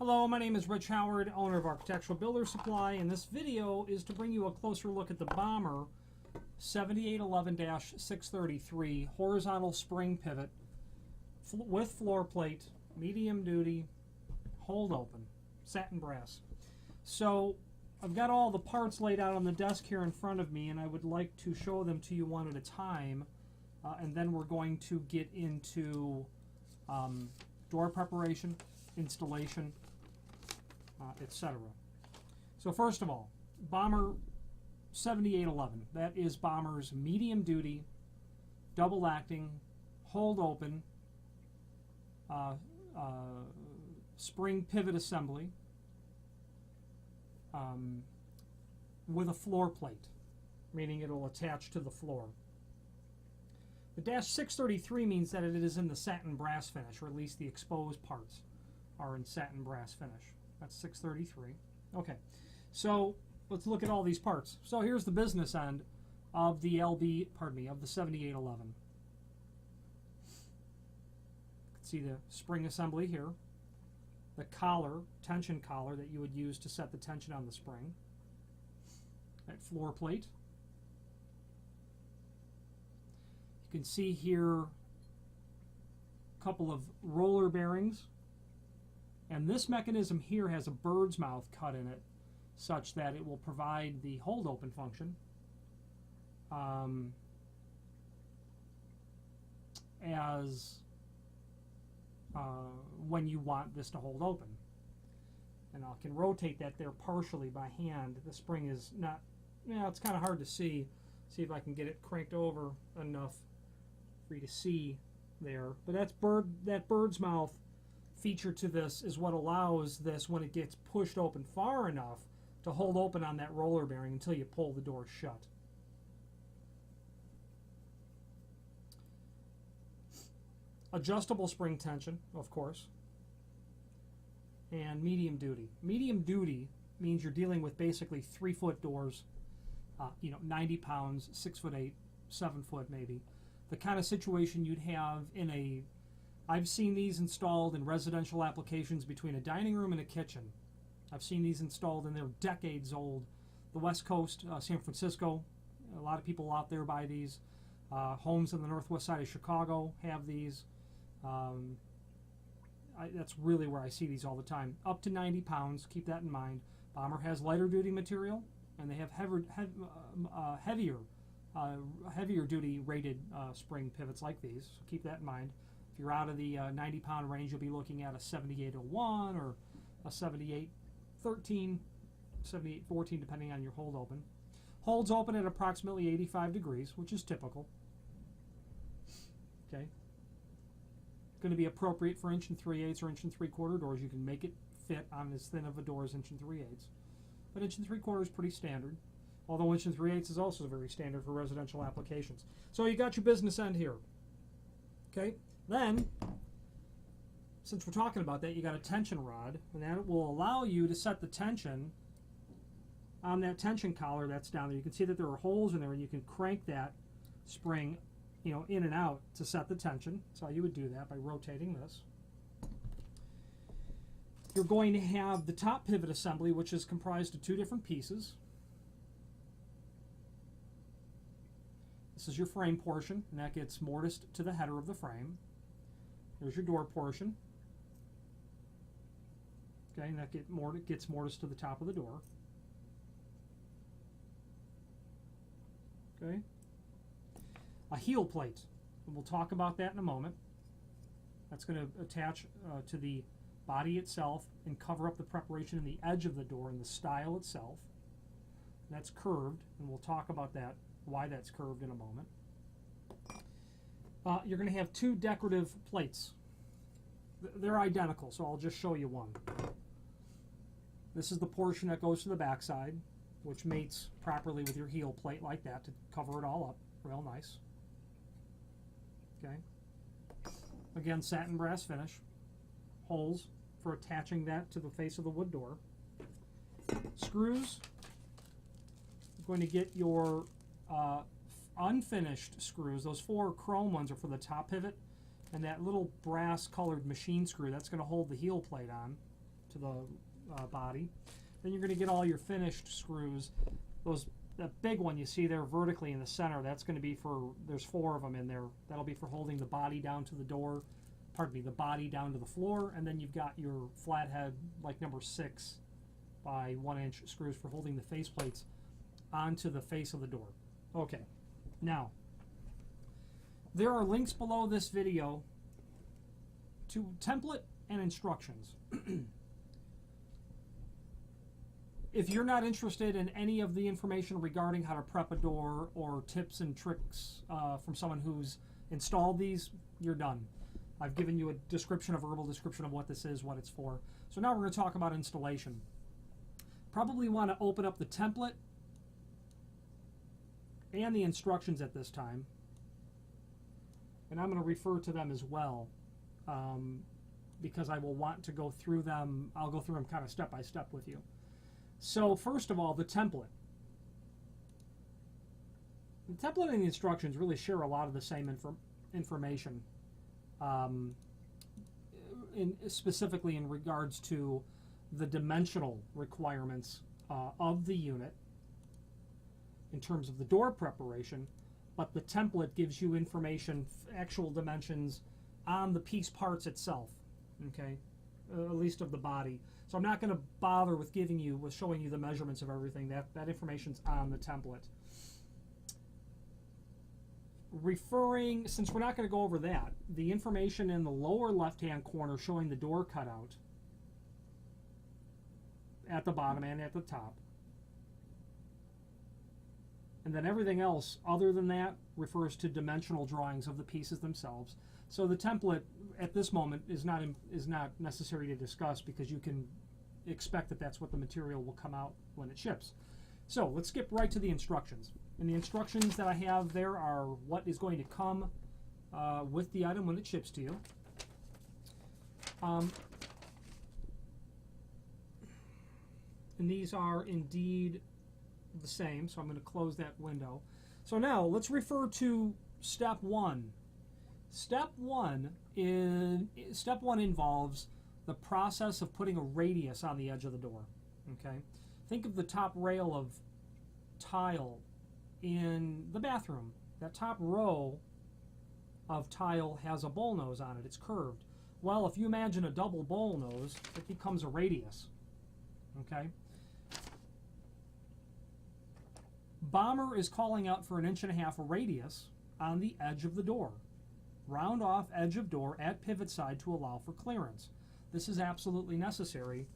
Hello, my name is Rich Howard, owner of Architectural Builder Supply, and this video is to bring you a closer look at the Bommer 7811-633 horizontal spring pivot with floor plate, medium duty, hold open, satin brass. So I've got all the parts laid out on the desk here in front of me, and I would like to show them to you one at a time, and then we're going to get into door preparation, installation, etc. So first of all, Bommer 7811. That is Bommer's medium duty, double acting, hold open, spring pivot assembly with a floor plate, meaning it'll attach to the floor. The dash 633 means that it is in the satin brass finish, or at least the exposed parts are in satin brass finish. That's 633. Okay, so let's look at all these parts. So here's the business end of the of the 7811. You can see the spring assembly here, the collar, tension collar that you would use to set the tension on the spring, that floor plate. You can see here a couple of roller bearings. And this mechanism here has a bird's mouth cut in it such that it will provide the hold open function when you want this to hold open. And I can rotate that there partially by hand. The spring is not, it's kind of hard to see. See if I can get it cranked over enough for you to see there. But that's that bird's mouth feature to this is what allows this, when it gets pushed open far enough, to hold open on that roller bearing until you pull the door shut. Adjustable spring tension, of course, and medium duty. Medium duty means you're dealing with basically 3-foot doors, 90 pounds, 6'8", 7 foot maybe. The kind of situation you'd have in a I've seen these installed in residential applications between a dining room and a kitchen. I've seen these installed and they're decades old. The West Coast, San Francisco, a lot of people out there buy these. Homes on the northwest side of Chicago have these. That's really where I see these all the time. Up to 90 pounds, keep that in mind. Bommer has lighter duty material, and they have heavier duty rated spring pivots like these, so keep that in mind. If you're out of the 90-pound range, you'll be looking at a 7801 or a 7813, 7814, depending on your hold open. Holds open at approximately 85 degrees, which is typical. Okay. Going to be appropriate for 1 3/8 or 1 3/4 doors. You can make it fit on as thin of a door as 1 3/8. But 1 3/4 is pretty standard. Although 1 3/8 is also very standard for residential applications. So you got your business end here. Okay. Then, since we're talking about that, you got a tension rod, and that will allow you to set the tension on that tension collar that's down there. You can see that there are holes in there, and you can crank that spring, in and out to set the tension. That's how you would do that, by rotating this. You're going to have the top pivot assembly, which is comprised of 2 different pieces. This is your frame portion, and that gets mortised to the header of the frame. There's your door portion. Okay, and that gets mortised to the top of the door. Okay. A heel plate, and we'll talk about that in a moment. That's going to attach to the body itself and cover up the preparation in the edge of the door and the style itself. And that's curved, and we'll talk about that, why that's curved, in a moment. You're going to have 2 decorative plates. They're identical, so I'll just show you one. This is the portion that goes to the backside, which mates properly with your heel plate like that to cover it all up. Real nice. Okay. Again, satin brass finish. Holes for attaching that to the face of the wood door. Screws. You're going to get your unfinished screws. Those 4 chrome ones are for the top pivot, and that little brass colored machine screw, that's going to hold the heel plate on to the body. Then you're going to get all your finished screws. That big one you see there vertically in the center, that's going to be for, there's 4 of them in there. That'll be for holding the body down to the door, pardon me, the body down to the floor. And then you've got your flathead, like number 6 by 1 inch screws for holding the faceplates onto the face of the door. Okay, now, there are links below this video to template and instructions. If you're not interested in any of the information regarding how to prep a door or tips and tricks from someone who's installed these, you're done. I've given you a description, a verbal description of what this is, what it's for. So now we're going to talk about installation. Probably want to open up the template and the instructions at this time. And I'm going to refer to them as well because I will want to go through them. I'll go through them kind of step by step with you. So first of all, the template. The template and the instructions really share a lot of the same information, specifically in regards to the dimensional requirements of the unit in terms of the door preparation, but the template gives you information, actual dimensions on the piece parts itself, okay, at least of the body. So I'm not going to bother with showing you the measurements of everything. That information's on the template. Since we're not going to go over that, the information in the lower left-hand corner showing the door cutout at the bottom and at the top. And then everything else other than that refers to dimensional drawings of the pieces themselves. So the template at this moment is not necessary to discuss because you can expect that that's what the material will come out when it ships. So let's skip right to the instructions. And the instructions that I have there are what is going to come with the item when it ships to you. And these are indeed the same, so I'm going to close that window. So now let's refer to step 1. Step one involves the process of putting a radius on the edge of the door. Okay, think of the top rail of tile in the bathroom. That top row of tile has a bowl nose on it. It's curved. Well, if you imagine a double bowl nose, it becomes a radius. Okay. Bommer is calling out for 1.5 inch radius on the edge of the door. Round off edge of door at pivot side to allow for clearance. This is absolutely necessary,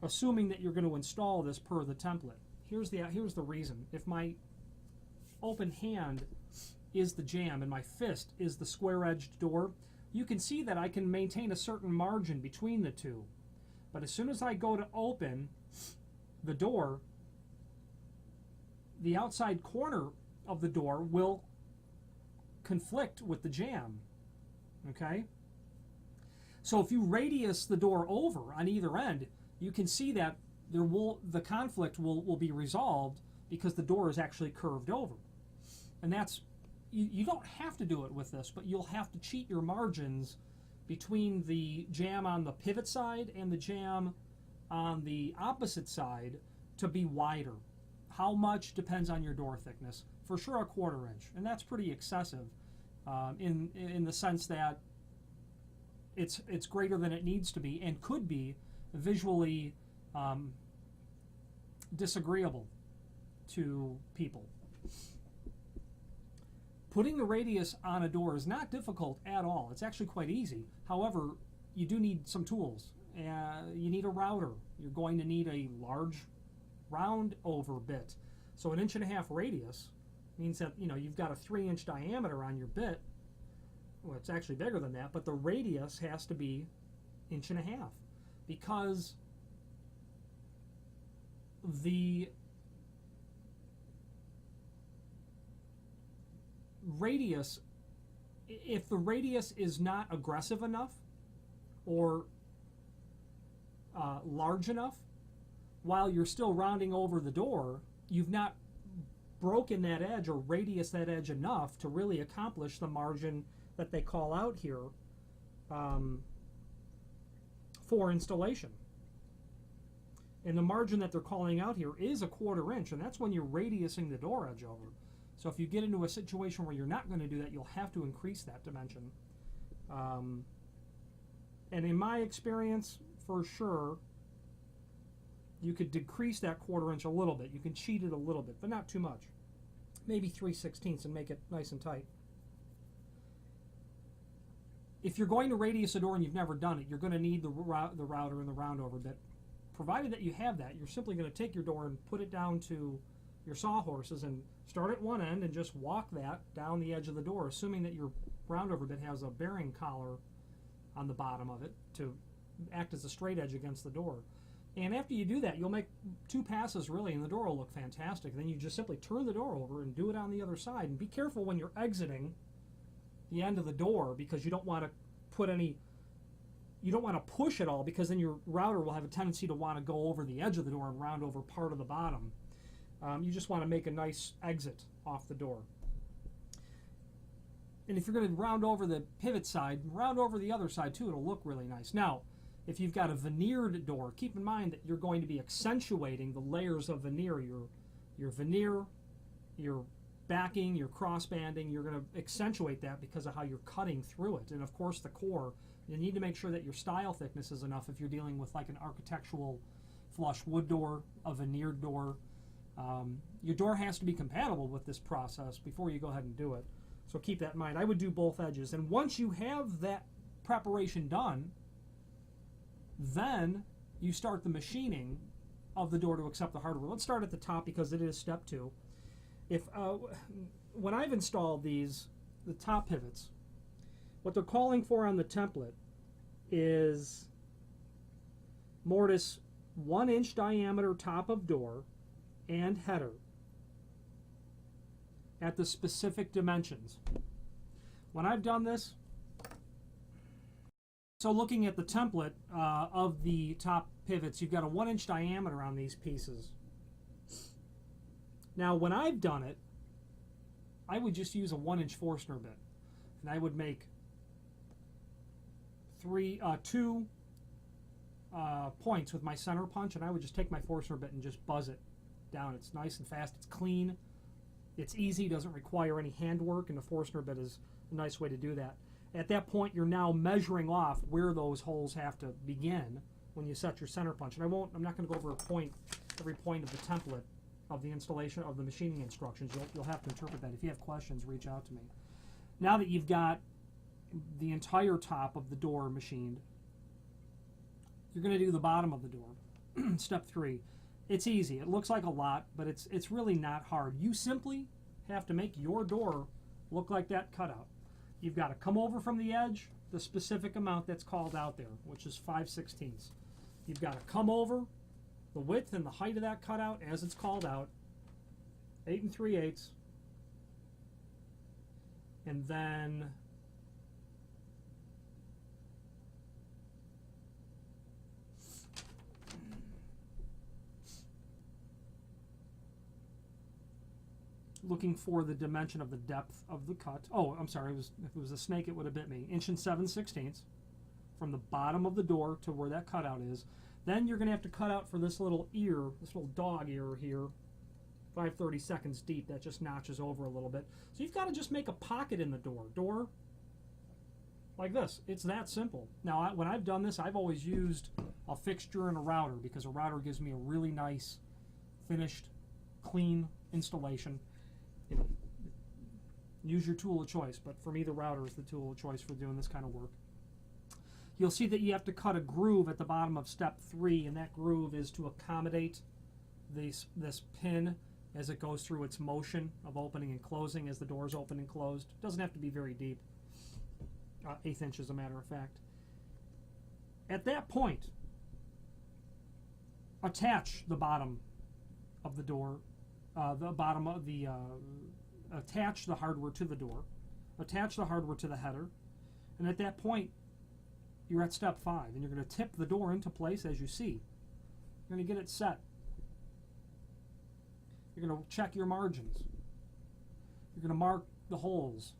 assuming that you're going to install this per the template. Here's the reason. If my open hand is the jamb and my fist is the square-edged door, you can see that I can maintain a certain margin between the two. But as soon as I go to open the door, the outside corner of the door will conflict with the jamb. Okay? So if you radius the door over on either end, you can see that the conflict will be resolved because the door is actually curved over. And that's, you don't have to do it with this, but you'll have to cheat your margins between the jamb on the pivot side and the jamb on the opposite side to be wider. How much depends on your door thickness. For sure a 1/4 inch, and that's pretty excessive in the sense that it's greater than it needs to be and could be visually disagreeable to people. Putting the radius on a door is not difficult at all. It's actually quite easy. However, you do need some tools. You need a router. You're going to need a large round over bit. So 1.5 inch radius means that you've got a 3-inch diameter on your bit. Well, it's actually bigger than that, but the radius has to be 1.5 inches because the radius, if the radius is not aggressive enough or large enough, while you're still rounding over the door, you've not broken that edge or radius that edge enough to really accomplish the margin that they call out here for installation. And the margin that they're calling out here is a 1/4 inch, and that's when you're radiusing the door edge over. So if you get into a situation where you're not going to do that, you'll have to increase that dimension. And in my experience, for sure, you could decrease that 1/4 inch a little bit. You can cheat it a little bit, but not too much. Maybe 3/16 and make it nice and tight. If you're going to radius a door and you've never done it, you're going to need the router and the roundover bit. Provided that you have that, you're simply going to take your door and put it down to your sawhorses and start at one end and just walk that down the edge of the door, assuming that your roundover bit has a bearing collar on the bottom of it to act as a straight edge against the door. And after you do that, you'll make 2 passes really, and the door will look fantastic. Then you just simply turn the door over and do it on the other side. And be careful when you're exiting the end of the door, because you don't want to put any, you don't want to push it all, because then your router will have a tendency to want to go over the edge of the door and round over part of the bottom. You just want to make a nice exit off the door. And if you're going to round over the pivot side, round over the other side too. It'll look really nice. Now, if you've got a veneered door, keep in mind that you're going to be accentuating the layers of veneer. Your veneer, your backing, your cross banding, you're going to accentuate that because of how you're cutting through it. And of course the core, you need to make sure that your stile thickness is enough if you're dealing with like an architectural flush wood door, a veneered door. Your door has to be compatible with this process before you go ahead and do it. So keep that in mind. I would do both edges. And once you have that preparation done, then you start the machining of the door to accept the hardware. Let's start at the top because it is step 2. When I've installed these, the top pivots, what they're calling for on the template is mortise 1-inch diameter top of door and header at the specific dimensions. When I've done this, so looking at the template of the top pivots, you've got a 1-inch diameter on these pieces. Now when I've done it, I would just use a 1-inch Forstner bit, and I would make 2 points with my center punch, and I would just take my Forstner bit and just buzz it down. It's nice and fast, it's clean, it's easy, doesn't require any handwork, and the Forstner bit is a nice way to do that. At that point, you're now measuring off where those holes have to begin when you set your center punch. And I'm not going to go over every point of the template of the installation of the machining instructions. You'll have to interpret that. If you have questions, reach out to me. Now that you've got the entire top of the door machined, you're going to do the bottom of the door. Step 3. It's easy. It looks like a lot, but it's really not hard. You simply have to make your door look like that cutout. You've got to come over from the edge the specific amount that's called out there, which is 5/16. You've got to come over the width and the height of that cutout as it's called out, 8 3/8, and then looking for the dimension of the depth of the cut. Oh, I'm sorry, if it was a snake, it would have bit me. 1 7/16 from the bottom of the door to where that cutout is. Then you're going to have to cut out for this little ear, this little dog ear here, 5/32 deep. That just notches over a little bit. So you've got to just make a pocket in the door like this. It's that simple. Now, when I've done this, I've always used a fixture and a router, because a router gives me a really nice, finished, clean installation. You know, use your tool of choice, but for me the router is the tool of choice for doing this kind of work. You'll see that you have to cut a groove at the bottom of step 3, and that groove is to accommodate this pin as it goes through its motion of opening and closing as the doors open and closed. It doesn't have to be very deep, 1/8 inch as a matter of fact. At that point, attach the bottom of the door, attach the hardware to the door, attach the hardware to the header, and at that point you're at step 5, and you're going to tip the door into place as you see. You're going to get it set. You're going to check your margins. You're going to mark the holes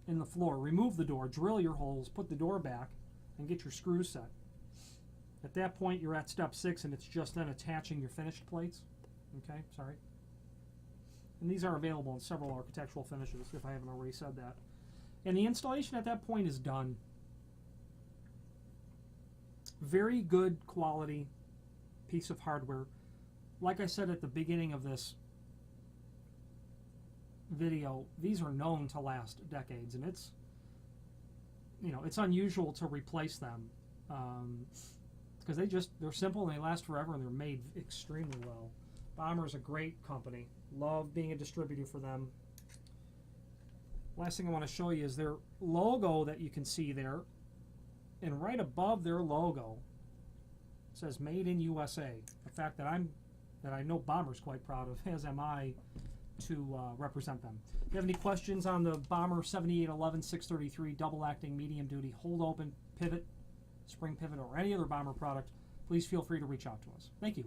in the floor. Remove the door, drill your holes, put the door back, and get your screws set. At that point, you're at step 6, and it's just then attaching your finished plates. Okay, sorry. And these are available in several architectural finishes, if I haven't already said that. And the installation at that point is done. Very good quality piece of hardware. Like I said at the beginning of this video, these are known to last decades, and it's, you know, it's unusual to replace them because they're simple and they last forever, and they're made extremely well. Bommer is a great company. Love being a distributor for them. Last thing I want to show you is their logo that you can see there, and right above their logo it says "Made in USA." A fact that I know Bommer's quite proud of, as am I, to represent them. If you have any questions on the Bommer 7811 633 double acting medium duty hold open pivot, spring pivot, or any other Bommer product, please feel free to reach out to us. Thank you.